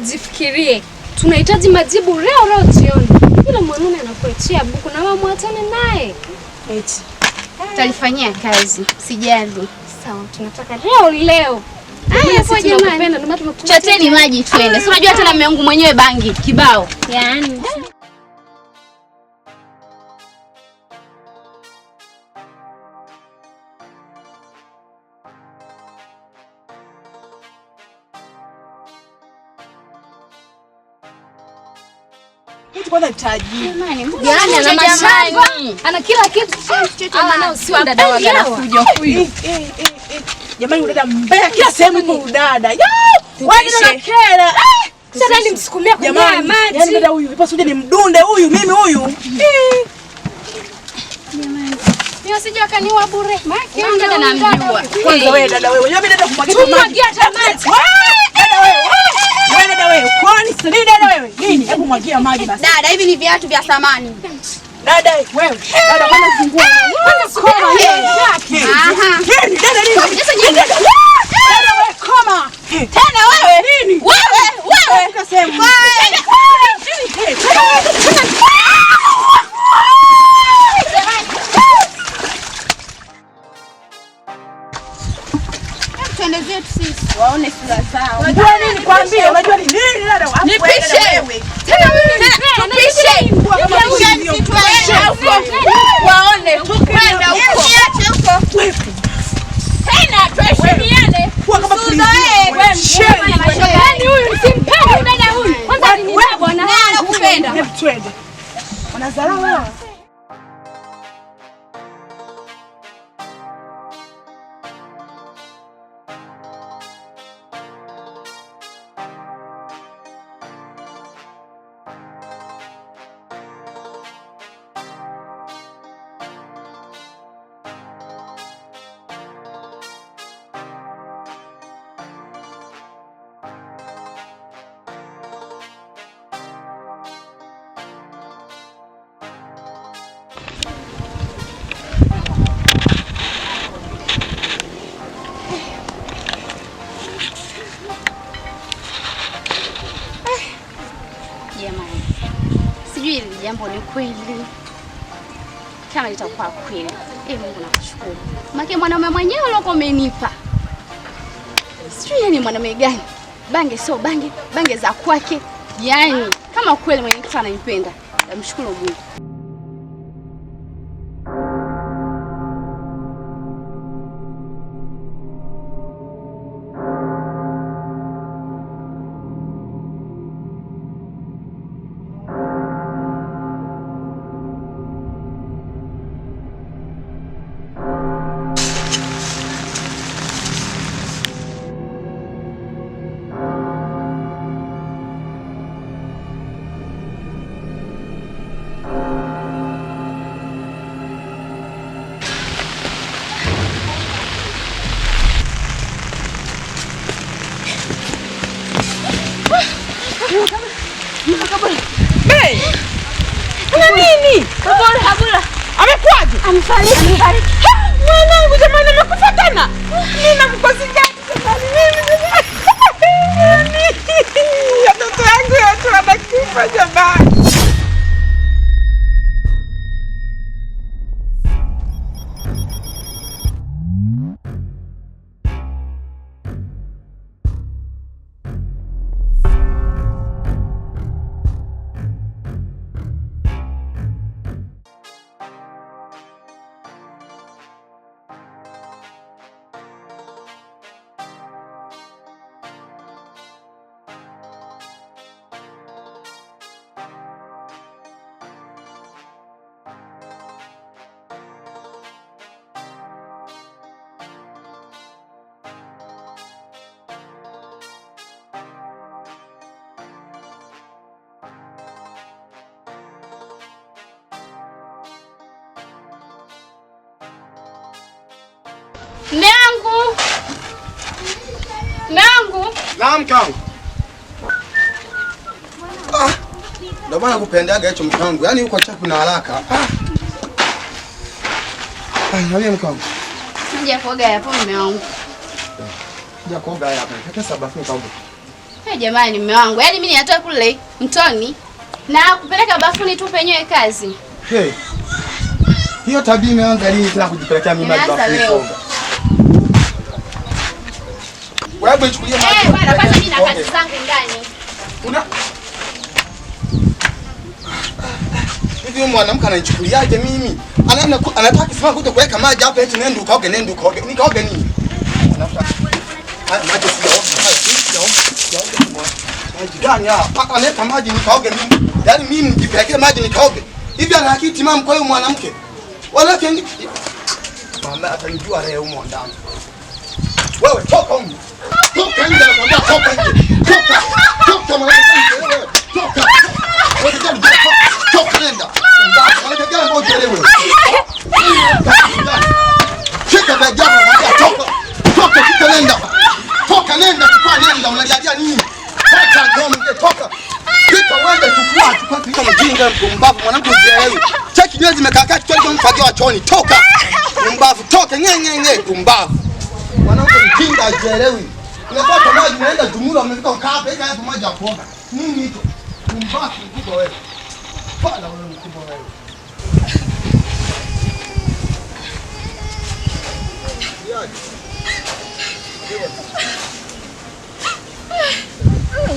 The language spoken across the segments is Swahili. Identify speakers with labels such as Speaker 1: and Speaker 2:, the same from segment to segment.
Speaker 1: Jifikirie. Tunahitaji majibu leo jioni. Kila mwanaume anakuachia buku na mama atane naye.
Speaker 2: Eti.
Speaker 3: Tutalifanyia kazi. Sijali.
Speaker 1: Sawa, tunataka leo.
Speaker 3: Haya kwa jamani. Chateni maji twende. Si unajua tena mume wangu mwenyewe bangi kibao.
Speaker 1: Yaani.
Speaker 2: Kwanza tajiri.
Speaker 3: Yaani ana mashamba. Ana kila kitu.
Speaker 1: Ana usiwa dada wake anakuja huyu.
Speaker 2: Jamani udada mbaya kila sehemu ipo udada. Wewe ndio kera.
Speaker 1: Sasa nilimsukumia kwa maji.
Speaker 2: Yaani dada huyu ipo suje ni mdunde huyu mimi huyu.
Speaker 1: Jamani. Ni usije akaniua bure.
Speaker 3: Maki dada namjua.
Speaker 2: Kwanza wewe dada wewe. Unajua dada kumwagia maji.
Speaker 1: Tumwagia hata maji.
Speaker 2: Dada wewe. Wewe dada wewe. Kwani siri dada wewe? Nini? Hebu mwagia maji basi.
Speaker 3: Dada hivi ni viatu vya samani.
Speaker 2: Dada wewe. Dada kwanza fungua. Koma yake.
Speaker 3: Aha.
Speaker 2: Nini? Dada nini?
Speaker 3: Dada
Speaker 2: wewe koma.
Speaker 3: tena wewe.
Speaker 2: Nini?
Speaker 3: Wewe.
Speaker 2: Ukasema.
Speaker 3: Twende zetu sisi waone sura zao.
Speaker 2: Unajua nini kwambie? Unajua nini dada?
Speaker 3: Nipishe. Tena mimi nipishe. Waone tukwenda huko. Niache huko. Tena tuheshimiane.
Speaker 2: Kwa kama
Speaker 1: Yaani huyu simpendi dada huyu. Kwanza ni bwana.
Speaker 3: Nani anakupenda?
Speaker 2: twende. Wanazalao wao.
Speaker 3: Jamani. Sijui hili jambo ni kweli. Kama litakuwa kweli. Mungu nakushukuru. Maana mwanaume mwenyewe alikuwa amenipa. Sijui yani mwanaume gani? Bange sio bange, bange za kwake. Yaani kama kweli mwenye mtu anampenda, namshukuru Mungu.
Speaker 2: Ana nini?
Speaker 3: Kabula.
Speaker 2: Amekwaje?
Speaker 3: Amefariki.
Speaker 2: Mwanangu jamani amekufa tena. Nina mkosi gani jamani mimi? Watoto wangu wote wanakufa jamani.
Speaker 1: Nangu.
Speaker 4: Naam kangu. Ndio maana kupendaga hicho mkangu. Yaani uko chapu na haraka. Niambie mkangu.
Speaker 3: Sija kuoga hapo mume wangu.
Speaker 4: Sija kuoga hapa. Kaka sababu mkangu.
Speaker 3: Jamani mume wangu, yaani mimi ninatoka kule mtoni na kupeleka bafuni tu penyewe kazi.
Speaker 4: Hiyo tabia imeanza lini tena kujipelekea mimi maji bafuni kuoga? Wewe chukulia maji.
Speaker 3: Bwana kwanza mimi na kazi zangu ndani.
Speaker 4: Hivi mwanamke ananichukuliaje mimi? Anataka kusema kuja kuweka maji hapa eti nenda ukaoge nenda ukaoge. Nikaoge nini? Maji maji gani hapa? Analeta maji nikaoge mimi. Yaani mimi nijipelekee maji nikaoge. Hivi ana akili timamu kwa hiyo mwanamke? Wala kendi. Mama atanijua leo huko ndani. Wewe toka huko. Toka nje nakwambia toka nje. Toka. Toka mwanamke wewe. Toka. Wewe kama toka nenda. Mwanamke gani ngoje wewe? Shika begi yako nakwambia toka. Toka shika nenda. Toka nenda chukua nenda unalialia nini? Toka ngombe toka. Pita wewe chukua kama mjinga mpumbavu mwanamke usielewi. Cheki nywele zimekaa kichwani mfagio wa choni. Toka. Mpumbavu toka ngenge mpumbavu. Mwanamke mjinga usielewi. Unapata maji unaenda jumura umefika ukapa hivi hapo maji ya kuoga. Nini hicho? Mpumbavu mkubwa wewe. Pala wewe mkubwa wewe.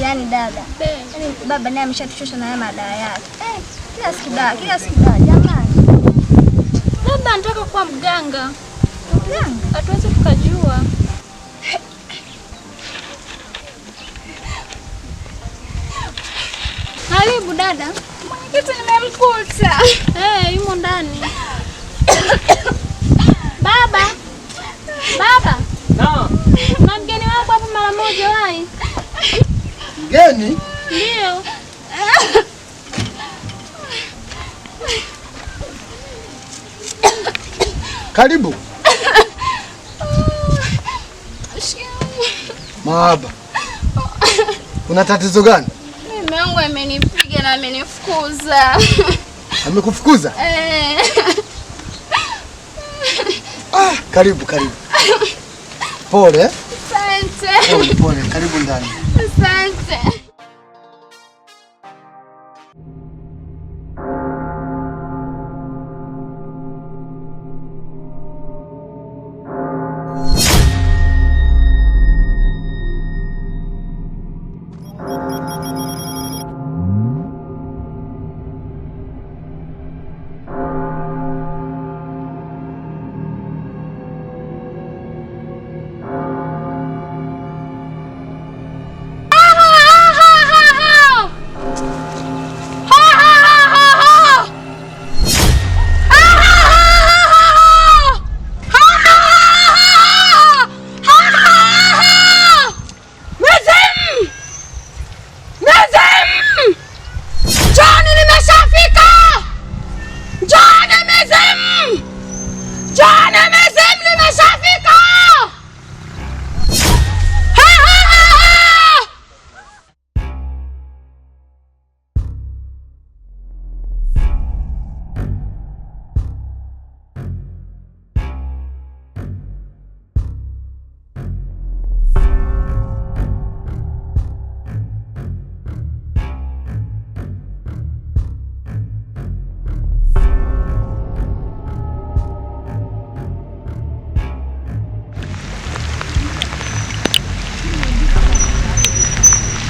Speaker 5: Yaani dada. Yaani baba naye ameshatuchosha na haya madawa yake. Kila siku dawa jamani.
Speaker 1: Labda anataka kuwa mganga.
Speaker 5: Mganga?
Speaker 1: Hatuwezi tukajua. Karibu dada.
Speaker 3: Kitu nimemkuta.
Speaker 1: Yumo ndani. Baba. Baba. Na mgeni wako hapo mara moja wahi.
Speaker 4: Mgeni?
Speaker 1: Ndio.
Speaker 4: Karibu. Mahaba. Una tatizo gani?
Speaker 3: Mume wangu amenipiga na amenifukuza.
Speaker 4: Amekufukuza? Karibu. Pole.
Speaker 3: Asante.
Speaker 4: Pole. Karibu ndani.
Speaker 3: Asante.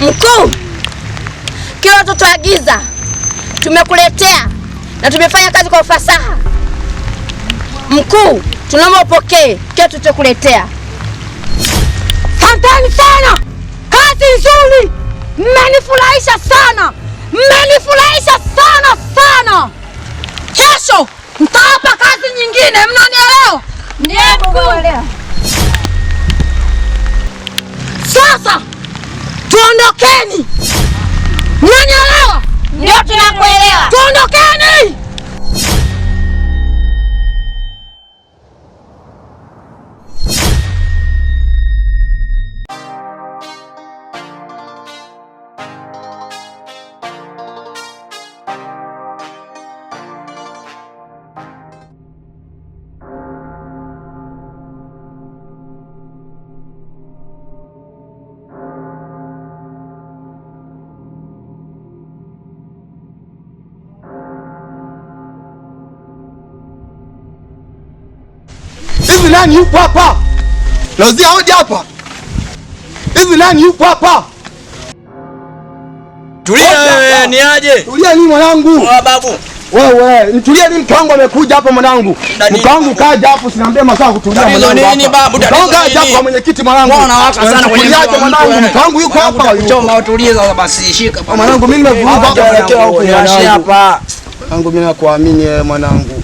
Speaker 6: Mkuu, kila tutoagiza tumekuletea na tumefanya kazi kwa ufasaha. Mkuu, tunaomba upokee kile tulichokuletea.
Speaker 5: Asanteni sana. Kazi nzuri. Mmenifurahisha sana. Sana. Kesho mtawapa kazi nyingine, mnanielewa?
Speaker 6: Ndiyo mkuu.
Speaker 5: Sasa tuondokeni. Mnanielewa?
Speaker 6: Ndio tunakuelewa.
Speaker 5: Tuondokeni.
Speaker 4: nani yupo hapa? Lazia hodi hapa. Hivi nani yupo hapa?
Speaker 7: Tulia wewe, ni aje?
Speaker 4: Tulia nini mwanangu?
Speaker 7: Babu.
Speaker 4: Wewe, nitulie nini mke wangu amekuja hapa mwanangu. Mke wangu kaja hapo sinaambia masaa kutulia mwanangu.
Speaker 7: Nini babu?
Speaker 4: Kaja hapa mwenyekiti mwanangu.
Speaker 7: Mbona waka sana kwenye
Speaker 4: mwanangu? Mke wangu yuko hapa.
Speaker 7: Choma utulie sasa basi shika.
Speaker 4: Mwanangu mimi nimevuruga
Speaker 7: kuelekea huko hapa.
Speaker 4: Mwanangu mimi nakuamini wewe mwanangu.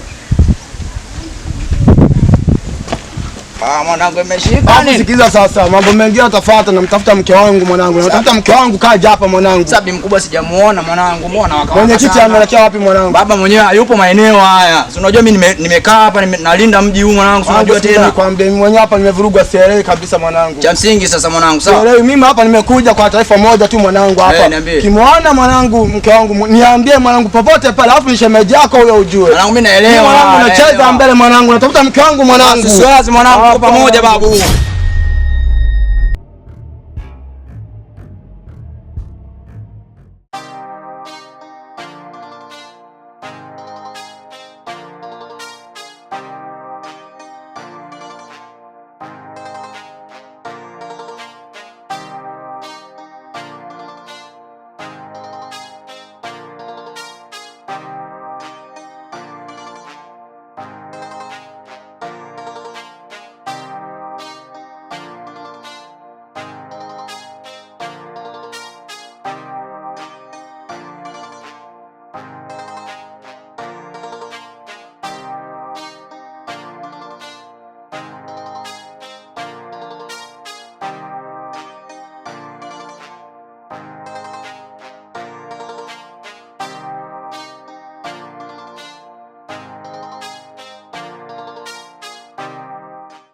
Speaker 7: Mwanangu imeshika nini?
Speaker 4: Sikiza sasa, mambo mengi atafuata, namtafuta mke wangu mwanangu. Namtafuta mke wangu kaja hapa mwanangu.
Speaker 7: Sabi mkubwa sijamuona mwanangu. Mbona waka?
Speaker 4: Mwenyekiti ameelekea wapi mwanangu?
Speaker 7: Baba mwenyewe hayupo maeneo haya. Si unajua mimi nimekaa hapa nalinda mji huu mwanangu. Si unajua tena.
Speaker 4: Nikwambia mimi mwenyewe hapa nimevurugwa sielewi kabisa mwanangu.
Speaker 7: Cha msingi sasa mwanangu, sawa?
Speaker 4: Sielewi mimi hapa nimekuja kwa taifa moja tu mwanangu hapa. Kimwona mwanangu mke wangu niambie mwanangu popote pale alafu ni shemeji yako huyo ujue.
Speaker 7: Mwanangu mimi naelewa.
Speaker 4: Mwanangu nacheza mbele mwanangu. Natafuta mke wangu mwanangu.
Speaker 7: Siwezi mwanangu kwa pamoja babu.